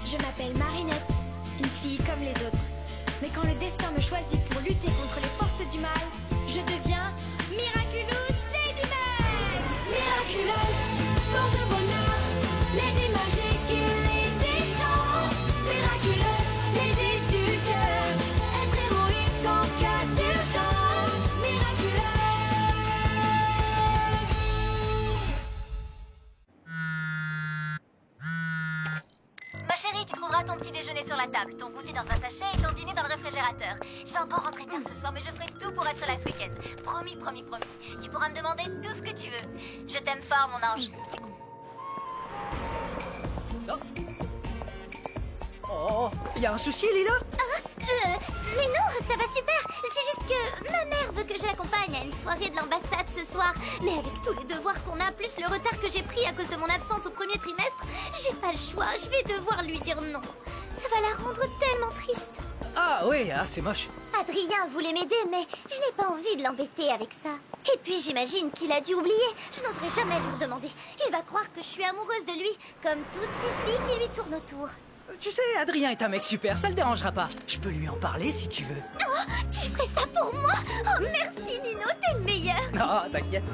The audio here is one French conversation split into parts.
Je m'appelle Marinette, une fille comme les autres. Mais quand le destin me choisit pour lutter contre les forces du mal, je deviens Miraculous Ladybug. Miraculous, porte bonheur, Lady magique et Lady chance. Miraculous, Lady du cœur, être héroïque en cas d'urgence. Miraculous. Ma chérie, tu trouveras ton petit déjeuner sur la table, ton goûter dans un sachet et ton dîner dans le réfrigérateur. Je vais encore rentrer tard ce soir, mais je ferai tout pour être là ce week-end. Promis, promis, promis. Tu pourras me demander tout ce que tu veux. Je t'aime fort, mon ange. Oh, y a un souci, Lila? Mais non, ça va super. C'est juste que ma mère veut que je l'accompagne à une soirée de l'ambassade ce soir. Mais avec tous les devoirs qu'on a, plus le retard que j'ai pris à cause de mon absence au premier trimestre, j'ai pas le choix. Je vais devoir lui dire non. Ça va la rendre tellement triste. Ah oui, ah, c'est moche. Adrien voulait m'aider, mais je n'ai pas envie de l'embêter avec ça. Et puis j'imagine qu'il a dû oublier. Je n'oserais jamais lui redemander. Il va croire que je suis amoureuse de lui, comme toutes ces filles qui lui tournent autour. Tu sais, Adrien est un mec super, ça le dérangera pas. Je peux lui en parler si tu veux. Oh, tu ferais ça pour moi? Oh, merci Nino, t'es le meilleur. Non, t'inquiète.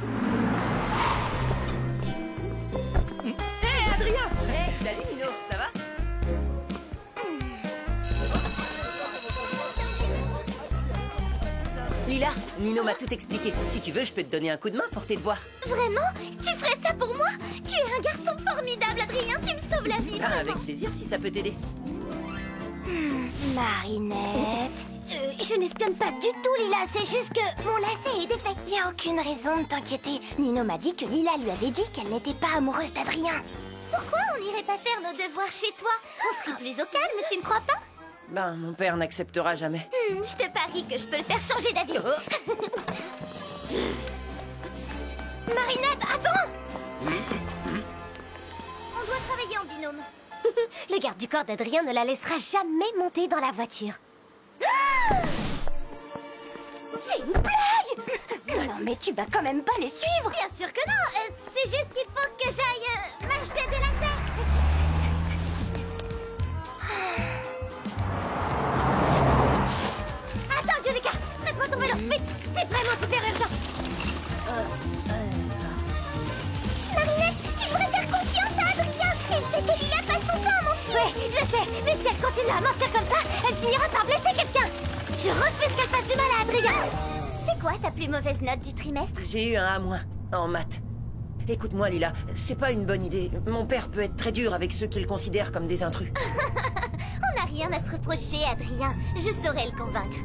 Hé, Adrien! Hey, salut Nino, ça va? Lila, Nino m'a tout expliqué. Si tu veux, je peux te donner un coup de main pour tes devoirs. Vraiment? Tu ferais ça pour moi? Tu es un garçon formidable, Adrien, tu me sauves la vie, Ah, vraiment. avec plaisir si ça peut t'aider. Marinette... je n'espionne pas du tout, Lila, c'est juste que mon lacet est défait. Y a aucune raison de t'inquiéter. Nino m'a dit que Lila lui avait dit qu'elle n'était pas amoureuse d'Adrien. Pourquoi on n'irait pas faire nos devoirs chez toi? On serait plus au calme, tu ne crois pas? Ben, mon père n'acceptera jamais. Je te parie que je peux le faire changer d'avis. Marinette, attends! On doit travailler en binôme. Le garde du corps d'Adrien ne la laissera jamais monter dans la voiture. C'est une blague! Non mais tu vas quand même pas les suivre! Bien sûr que non! C'est juste qu'il faut que j'aille m'acheter des lacets! Attends, Julika! Mets-moi ton vélo! Vite! C'est vraiment super urgent! Marinette, tu pourrais faire confiance à Adrien! Elle sait que Lila passe son temps à mentir! Ouais, je sais! Mais si elle continue à mentir comme ça, elle finira par blesser quelqu'un! Je refuse qu'elle fasse du mal à Adrien! C'est quoi ta plus mauvaise note du trimestre? J'ai eu un A- en maths. Écoute-moi, Lila, c'est pas une bonne idée. Mon père peut être très dur avec ceux qu'il considère comme des intrus. On n'a rien à se reprocher, Adrien. Je saurais le convaincre.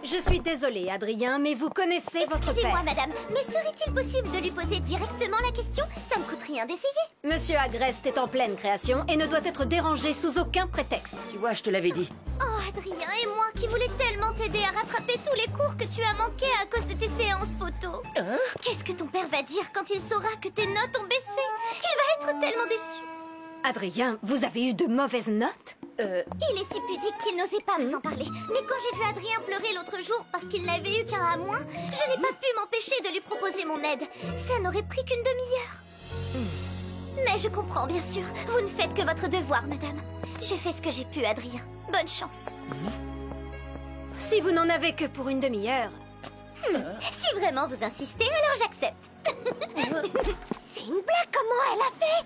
Je suis désolée, Adrien, mais vous connaissez votre Excusez-moi, père. madame, mais serait-il possible de lui poser directement la question? Ça ne coûte rien d'essayer. Monsieur Agreste est en pleine création et ne doit être dérangé sous aucun prétexte. Tu vois, je te l'avais dit. Oh, Adrien, et moi qui voulais tellement t'aider à rattraper tous les cours que tu as manqués à cause de tes séances photo. Hein? Qu'est-ce que ton père va dire quand il saura que tes notes ont baissé? Il va être tellement déçu. Adrien, vous avez eu de mauvaises notes? Il est si pudique qu'il n'osait pas vous en parler. Mais quand j'ai vu Adrien pleurer l'autre jour parce qu'il n'avait eu qu'un à moins, je n'ai pas pu m'empêcher de lui proposer mon aide. Ça n'aurait pris qu'une demi-heure. Mais je comprends, bien sûr. Vous ne faites que votre devoir, madame. J'ai fait ce que j'ai pu, Adrien. Bonne chance. Si vous n'en avez que pour une demi-heure... Si vraiment vous insistez, alors j'accepte. C'est une blague, comment elle a fait?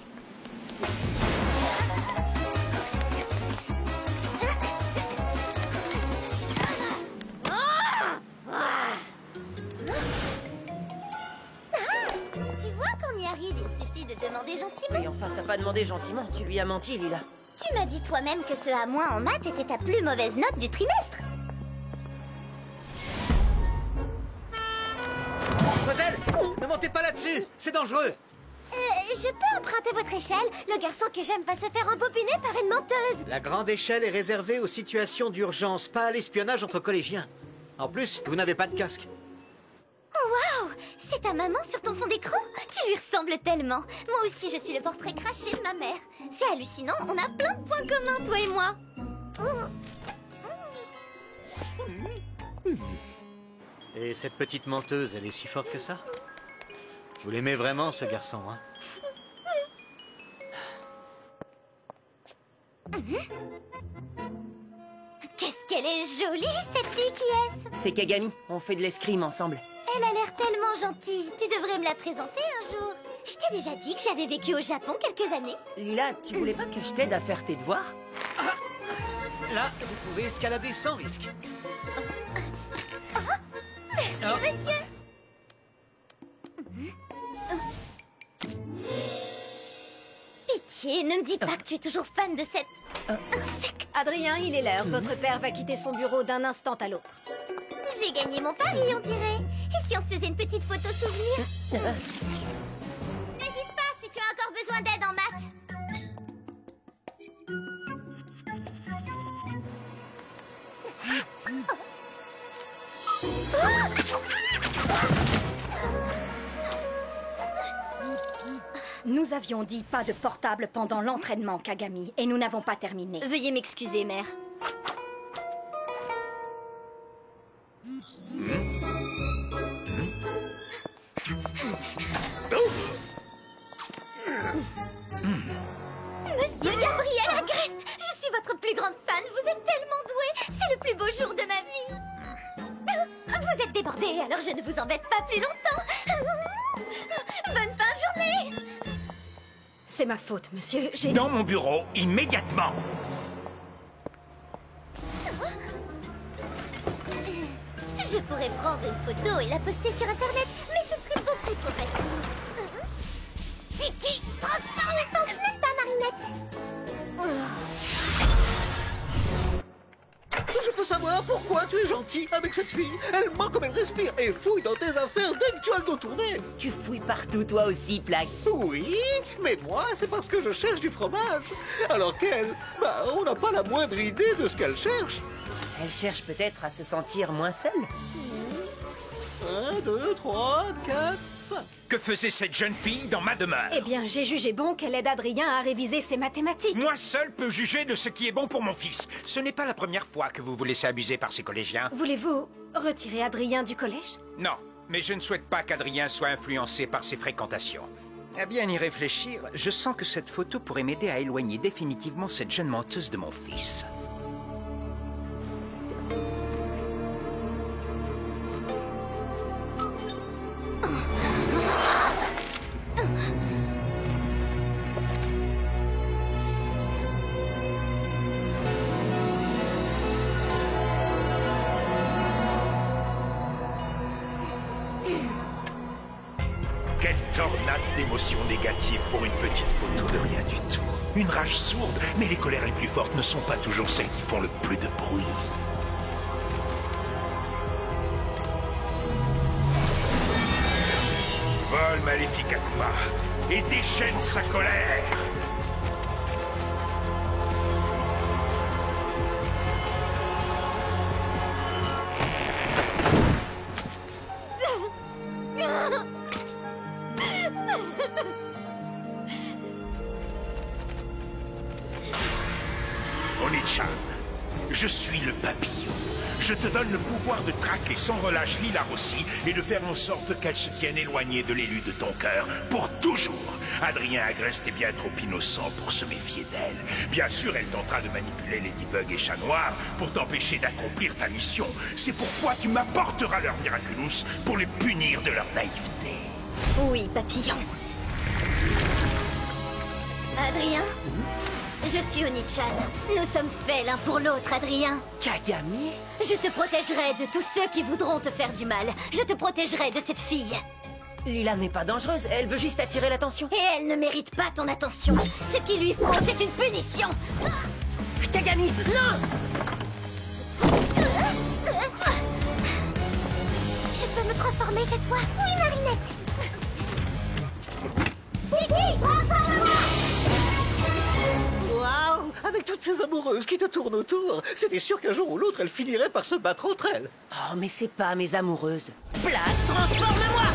Tu vois qu'on y arrive, il suffit de demander gentiment. Mais enfin, t'as pas demandé gentiment, tu lui as menti, Lila. Tu m'as dit toi-même que ce A- en maths était ta plus mauvaise note du trimestre. Mademoiselle, ne montez pas là-dessus, c'est dangereux. Je peux emprunter votre échelle? Le garçon que j'aime va se faire embobiner par une menteuse. La grande échelle est réservée aux situations d'urgence, pas à l'espionnage entre collégiens. En plus, vous n'avez pas de casque. Oh waouh! C'est ta maman sur ton fond d'écran? Tu lui ressembles tellement. Moi aussi, je suis le portrait craché de ma mère. C'est hallucinant, on a plein de points communs, toi et moi. Et cette petite menteuse, elle est si forte que ça? Vous l'aimez vraiment, ce garçon, hein? Qu'est-ce qu'elle est jolie, cette fille, qui est-ce? C'est Kagami, on fait de l'escrime ensemble. Elle a l'air tellement gentille. Tu devrais me la présenter un jour. Je t'ai déjà dit que j'avais vécu au Japon quelques années. Lila, tu voulais pas que je t'aide à faire tes devoirs? Là, vous pouvez escalader sans risque. Merci, monsieur. Pitié, ne me dis pas que tu es toujours fan de cette insecte. Adrien, il est l'heure. Votre père va quitter son bureau d'un instant à l'autre. J'ai gagné mon pari, on dirait. Et si on se faisait une petite photo souvenir? N'hésite pas si tu as encore besoin d'aide en maths. Nous avions dit pas de portable pendant l'entraînement, Kagami, et nous n'avons pas terminé. Veuillez m'excuser, mère. Monsieur Gabriel Agreste, je suis votre plus grande fan. Vous êtes tellement doué. C'est le plus beau jour de ma vie. Vous êtes débordé, alors je ne vous embête pas plus longtemps. Bonne fin de journée. C'est ma faute, monsieur. J'ai... Dans mon bureau, immédiatement. Je pourrais prendre une photo et la poster sur Internet, mais ce serait beaucoup trop facile. Tiki, transforme ton slip, ta Marinette. Je peux savoir pourquoi tu es gentil avec cette fille. Elle ment comme elle respire et fouille dans tes affaires dès que tu as le dos tourné. Tu fouilles partout, toi aussi, Plague. Oui, mais moi, c'est parce que je cherche du fromage. Alors qu'elle, on n'a pas la moindre idée de ce qu'elle cherche. Elle cherche peut-être à se sentir moins seule. 1, 2, 3, 4, 5. Que faisait cette jeune fille dans ma demeure? Eh bien, j'ai jugé bon qu'elle aide Adrien à réviser ses mathématiques. Moi seul peux juger de ce qui est bon pour mon fils. Ce n'est pas la première fois que vous vous laissez abuser par ces collégiens. Voulez-vous retirer Adrien du collège? Non, mais je ne souhaite pas qu'Adrien soit influencé par ses fréquentations. À bien y réfléchir, je sens que cette photo pourrait m'aider à éloigner définitivement cette jeune menteuse de mon fils. Quelle tornade d'émotions négatives pour une petite photo de rien du tout. Une rage sourde, mais les colères les plus fortes ne sont pas toujours celles qui font le plus de bruit. Vole maléfique Akuma et déchaîne sa colère. Oni-chan, je suis le papillon. Je te donne le pouvoir de traquer sans relâche Lila Rossi et de faire en sorte qu'elle se tienne éloignée de l'élu de ton cœur pour toujours. Adrien Agreste est bien trop innocent pour se méfier d'elle. Bien sûr, elle tentera de manipuler Ladybug et Chat Noir pour t'empêcher d'accomplir ta mission. C'est pourquoi tu m'apporteras leur Miraculous pour les punir de leur naïveté. Oui, papillon. Adrien, je suis Oni-chan. Nous sommes faits l'un pour l'autre, Adrien. Kagami? Je te protégerai de tous ceux qui voudront te faire du mal. Je te protégerai de cette fille. Lila n'est pas dangereuse, elle veut juste attirer l'attention. Et elle ne mérite pas ton attention. Ce qu'il lui faut, c'est une punition. Kagami, non! Je peux me transformer cette fois? Oui, Marinette. Tiki, transforme-moi! Waouh! Avec toutes ces amoureuses qui te tournent autour, c'était sûr qu'un jour ou l'autre, elles finiraient par se battre entre elles. Oh, mais c'est pas mes amoureuses. Plague, transforme-moi!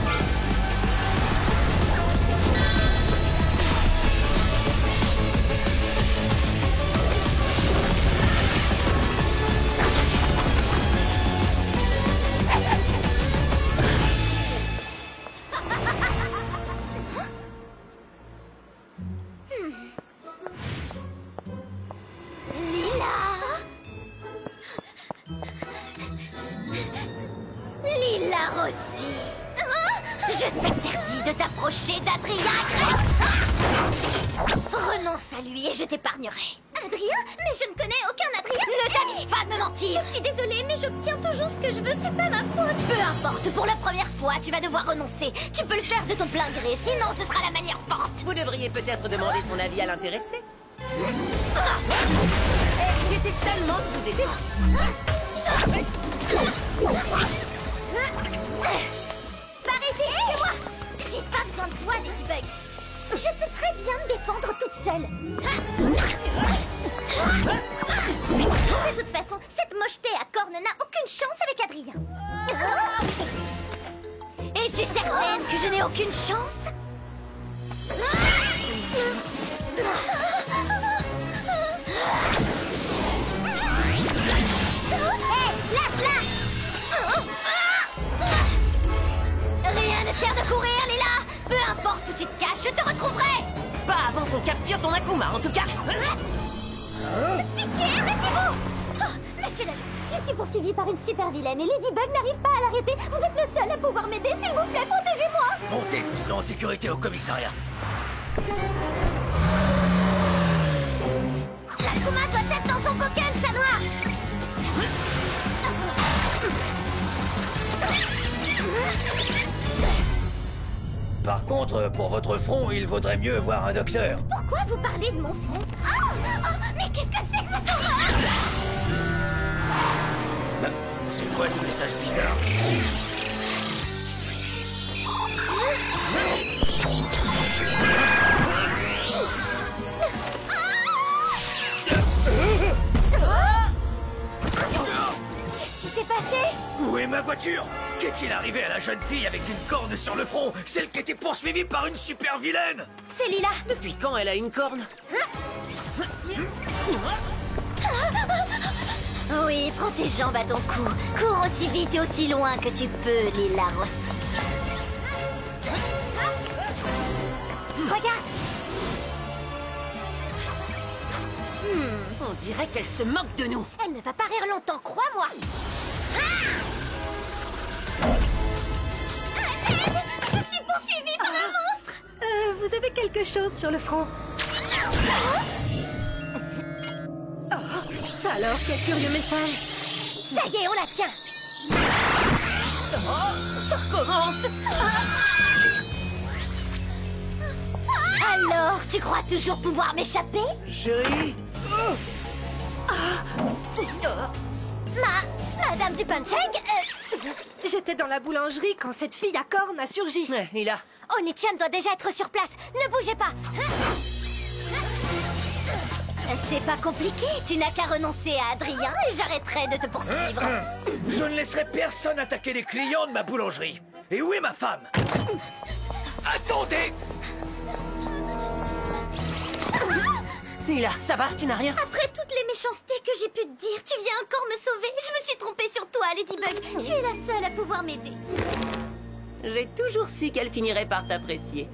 La Rossi. Je t'interdis de t'approcher d'Adrien Grey. Renonce à lui et je t'épargnerai. Adrien? Mais je ne connais aucun Adrien. Ne t'avise pas de me mentir. Je suis désolée, mais j'obtiens toujours ce que je veux, c'est pas ma faute. Peu importe, pour la première fois, tu vas devoir renoncer. Tu peux le faire de ton plein gré, sinon ce sera la manière forte. Vous devriez peut-être demander son avis à l'intéressé. J'étais seulement de vous aider. Par ici, chez moi. J'ai pas besoin de toi, Ladybug. Je peux très bien me défendre toute seule. De toute façon, cette mocheté à cornes n'a aucune chance avec Adrien. Et tu sais même que je n'ai aucune chance? Hé, lâche-la! Rien ne sert de courir, Lila! Peu importe où tu te caches, je te retrouverai! Pas avant qu'on capture ton Akuma, en tout cas. Pitié, arrêtez-vous! Oh, monsieur l'agent, je suis poursuivie par une super vilaine et Ladybug n'arrive pas à l'arrêter. Vous êtes le seul à pouvoir m'aider, s'il vous plaît, protégez-moi! Montez, nous serons en sécurité au commissariat. L'Akuma doit être dans son coquin, chat noir! Par contre, pour votre front, il vaudrait mieux voir un docteur. Pourquoi vous parlez de mon front? Oh, mais qu'est-ce que c'est que cette horreur? C'est quoi ce message bizarre? Qu'est-ce qui s'est passé? Où est ma voiture? Qu'est-il arrivé à la jeune fille avec une corne sur le front? Celle qui était poursuivie par une super vilaine? C'est Lila. Depuis quand elle a une corne? Oui, prends tes jambes à ton cou. Cours aussi vite et aussi loin que tu peux, Lila Rossi. Regarde. On dirait qu'elle se moque de nous. Elle ne va pas rire longtemps, crois-moi. Je suis poursuivie par un monstre. Vous avez quelque chose sur le front. Ça alors, quel curieux message. Ça y est, on la tient. Ça recommence. Alors, tu crois toujours pouvoir m'échapper? Chérie, Madame du Punching, J'étais dans la boulangerie quand cette fille à cornes a surgi. Lila, Oni-chan doit déjà être sur place. Ne bougez pas. C'est pas compliqué. Tu n'as qu'à renoncer à Adrien et j'arrêterai de te poursuivre. Je ne laisserai personne attaquer les clients de ma boulangerie. Et où est ma femme? Attendez! Lila, ça va? Tu n'as rien? Après toutes les méchancetés que j'ai pu te dire, tu viens encore me sauver. Je me suis trompée sur toi, Ladybug. Tu es la seule à pouvoir m'aider. J'ai toujours su qu'elle finirait par t'apprécier.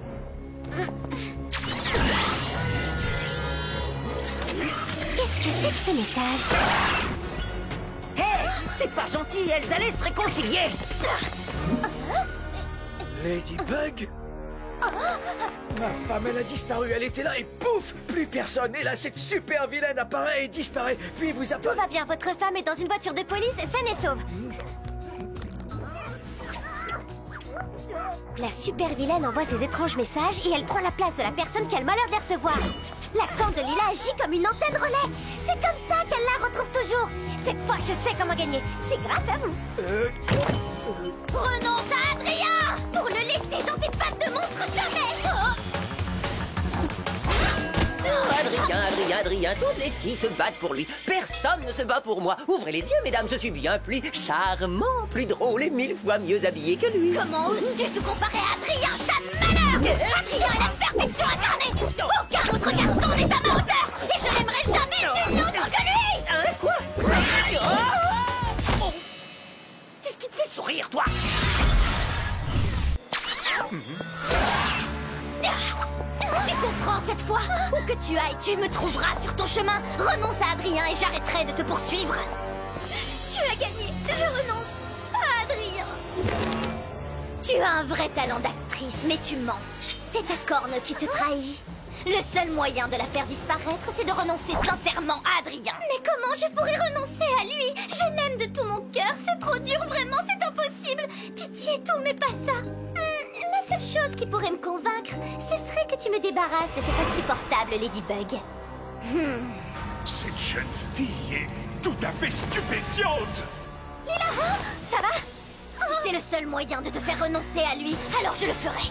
Qu'est-ce que c'est que ce message? Hé, c'est pas gentil, elles allaient se réconcilier. Ladybug? Ma femme, elle a disparu, elle était là et pouf! Plus personne. Et là, cette super vilaine apparaît et disparaît. Puis vous Tout apparaît... va bien, votre femme est dans une voiture de police, saine et sauve. La super vilaine envoie ses étranges messages et elle prend la place de la personne qui a le malheur de les recevoir. La corne de Lila agit comme une antenne relais. C'est comme ça qu'elle la retrouve toujours. Cette fois, je sais comment gagner. C'est grâce à vous. Renonce à Adrien pour le laisser dans tes pattes de monstre jamais. Adrien, toutes les filles se battent pour lui. Personne ne se bat pour moi. Ouvrez les yeux, mesdames, je suis bien plus charmant, plus drôle et 1000 fois mieux habillé que lui. Comment oses-tu te comparer à Adrien, chat de malheur? Adrien est la perfection incarnée. Aucun autre garçon n'est à ma hauteur. Et je n'aimerai jamais nul autre que lui. Hein, quoi? Oh. Qu'est-ce qui te fait sourire, toi? Tu comprends cette fois? Où que tu ailles, tu me trouveras sur ton chemin. Renonce à Adrien et j'arrêterai de te poursuivre. Tu as gagné. Je renonce à Adrien. Tu as un vrai talent d'actrice, mais tu mens. C'est ta corne qui te trahit. Le seul moyen de la faire disparaître, c'est de renoncer sincèrement à Adrien. Mais comment je pourrais renoncer à lui? Je l'aime de tout mon cœur. C'est trop dur, vraiment, c'est impossible. Pitié, tout, mais pas ça. La seule chose qui pourrait me convaincre, ce serait que tu me débarrasses de cette insupportable Ladybug. Cette jeune fille est tout à fait stupéfiante. Lila, ça va? Si c'est le seul moyen de te faire renoncer à lui, alors je le ferai.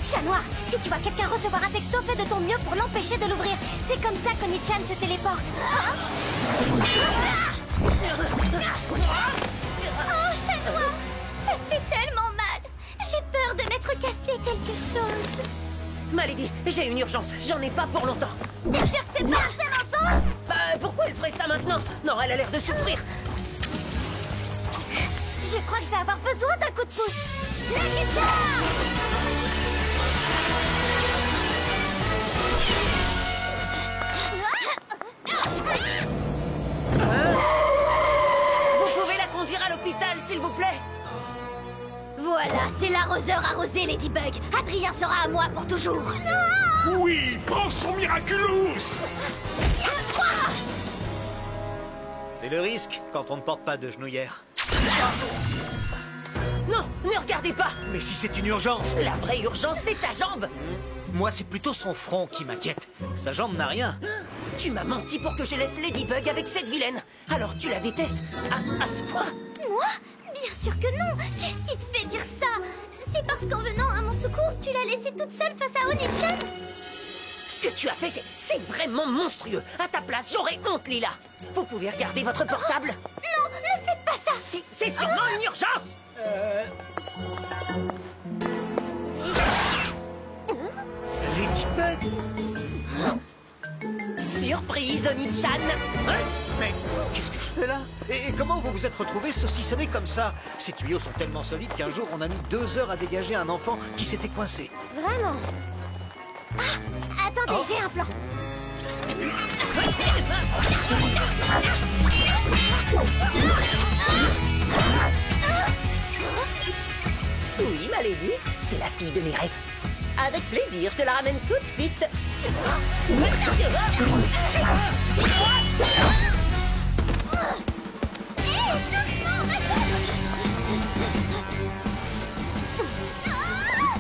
Chat noir, si tu vois quelqu'un recevoir un texto, fais de ton mieux pour l'empêcher de l'ouvrir. C'est comme ça qu'Oni-chan se téléporte. Oh, chat noir, ça fait tellement mal. J'ai peur de m'être cassé quelque chose. Malady, j'ai une urgence. J'en ai pas pour longtemps. T'es sûr que c'est pas un mensonge? Bah, pourquoi elle ferait ça maintenant? Non, elle a l'air de souffrir. Je crois que je vais avoir besoin d'un coup de pouce. La guitare! Vous pouvez la conduire à l'hôpital, s'il vous plaît? Voilà, c'est l'arroseur arrosé, Ladybug. Adrien sera à moi pour toujours. Non! Oui, prends son Miraculous. C'est le risque quand on ne porte pas de genouillère. Non, ne regardez pas. Mais si c'est une urgence! La vraie urgence, c'est sa jambe. Moi, c'est plutôt son front qui m'inquiète. Sa jambe n'a rien. Tu m'as menti pour que je laisse Ladybug avec cette vilaine. Alors tu la détestes à ce point? Moi? Bien sûr que non. Qu'est-ce qui te fait dire ça? C'est parce qu'en venant à mon secours, tu l'as laissée toute seule face à Oni-chan? Ce que tu as fait, c'est vraiment monstrueux. À ta place, j'aurais honte, Lila. Vous pouvez regarder votre portable? Non, ne faites pas ça. Si, c'est sûrement une urgence. Ladybug? Surprise, Oni-chan. Mais qu'est-ce que je fais là? Et comment vous vous êtes retrouvés saucissonnés comme ça? Ces tuyaux sont tellement solides qu'un jour on a mis 2 heures à dégager un enfant qui s'était coincé. Vraiment? Ah, attendez, j'ai un plan. Oui, Malady, c'est la fille de mes rêves. Avec plaisir, je te la ramène tout de suite.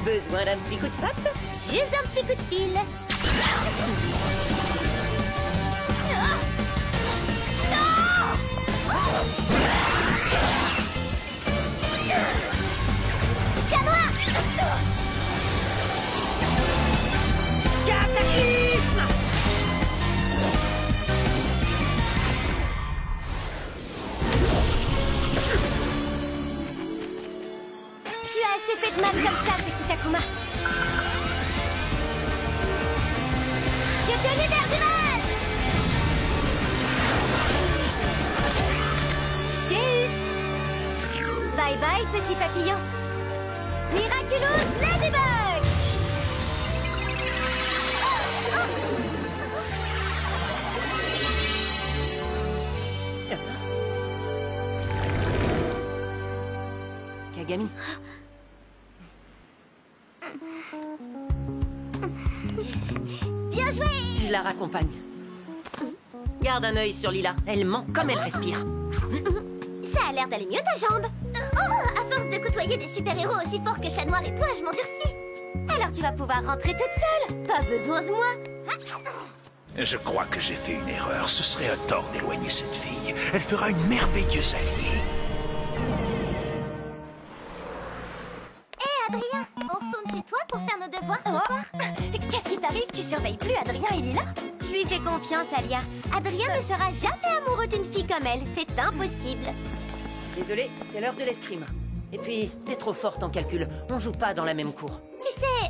Besoin d'un petit coup de patte? Juste un petit coup de fil. Chat noir! Cataclysme! Tu as assez fait de mal comme ça, petit Akuma. Je te libère du mal! Je t'ai eu! Bye bye, petit papillon. Miraculous Ladybug! Kagami. Bien joué! Je la raccompagne. Garde un œil sur Lila. Elle ment comme elle respire. Ça a l'air d'aller mieux ta jambe. Oh, à force de côtoyer des super-héros aussi forts que Chat Noir et toi, je m'endurcis. Alors tu vas pouvoir rentrer toute seule. Pas besoin de moi. Je crois que j'ai fait une erreur. Ce serait un tort d'éloigner cette fille. Elle fera une merveilleuse alliée. Hé Adrien, on retourne chez toi pour faire nos devoirs ce soir? Qu'est-ce qui t'arrive? Tu surveilles plus Adrien, il est là? Je lui fais confiance, Alia. Adrien ne sera jamais amoureux d'une fille comme elle. C'est impossible. Désolé, c'est l'heure de l'escrime. Et puis, t'es trop forte en calcul. On joue pas dans la même cour. Tu sais,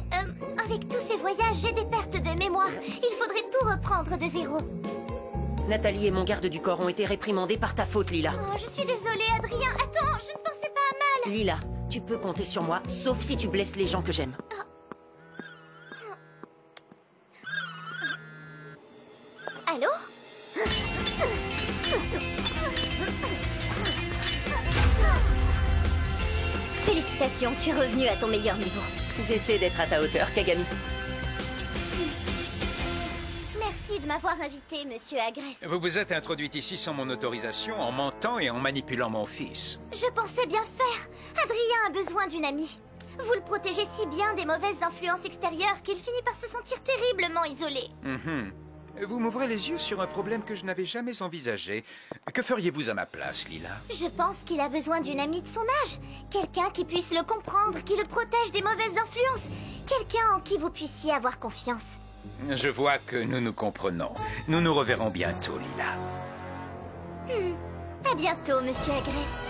avec tous ces voyages, j'ai des pertes de mémoire. Il faudrait tout reprendre de zéro. Nathalie et mon garde du corps ont été réprimandés par ta faute, Lila. Oh, je suis désolée, Adrien. Attends, je ne pensais pas à mal. Lila, tu peux compter sur moi, sauf si tu blesses les gens que j'aime. Allô? Félicitations, tu es revenu à ton meilleur niveau. J'essaie d'être à ta hauteur, Kagami. Merci de m'avoir invité, monsieur Agreste. Vous vous êtes introduite ici sans mon autorisation, en mentant et en manipulant mon fils. Je pensais bien faire. Adrien a besoin d'une amie. Vous le protégez si bien des mauvaises influences extérieures qu'il finit par se sentir terriblement isolé. Vous m'ouvrez les yeux sur un problème que je n'avais jamais envisagé. Que feriez-vous à ma place, Lila? Je pense qu'il a besoin d'une amie de son âge. Quelqu'un qui puisse le comprendre, qui le protège des mauvaises influences. Quelqu'un en qui vous puissiez avoir confiance. Je vois que nous nous comprenons. Nous nous reverrons bientôt, Lila. À bientôt, monsieur Agreste.